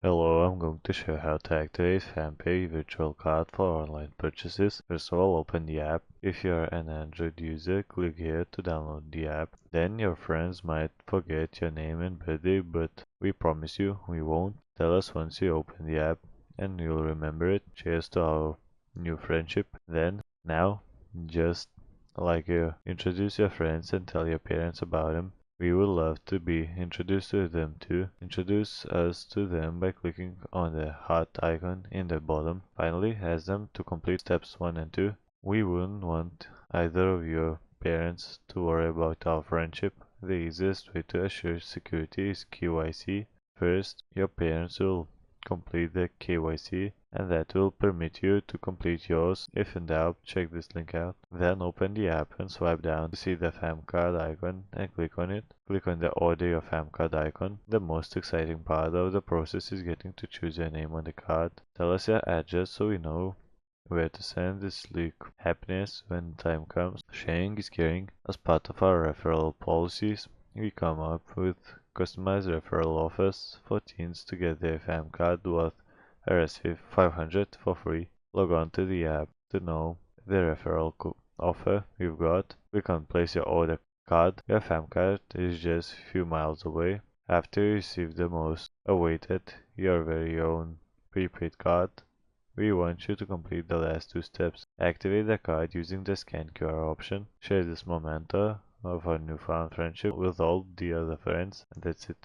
Hello, I'm going to show how to activate FamPay virtual card for online purchases. First of all, open the app. If you're an Android user, click here to download the app. Then your friends might forget your name and birthday, but we promise you we won't. Tell us once you open the app and you'll remember it. Cheers to our new friendship. Now, just introduce your friends and tell your parents about them. We would love to be introduced to them too. Introduce us to them by clicking on the heart icon in the bottom. Finally, ask them to complete steps 1 and 2. We wouldn't want either of your parents to worry about our friendship. The easiest way to assure security is KYC. First, your parents will complete the KYC, and that will permit you to complete yours. If in doubt, check this link out. Then open the app and swipe down to see the FAM card icon and click on it. Click on the order your FAM card icon. The most exciting part of the process is getting to choose your name on the card. Tell us your address so we know where to send this leak. Happiness when the time comes. Sharing is caring. As part of our referral policies, we come up with customized referral offers for teens to get their FAM card worth RSV 500 for free. Log on to the app to know the referral offer we've got. Click on place your order card. Your FAM card is just a few miles away. After you receive the most awaited, your very own prepaid card, we want you to complete the last two steps. Activate the card using the scan QR option. Share this memento of our newfound friendship with all the other friends, and that's it.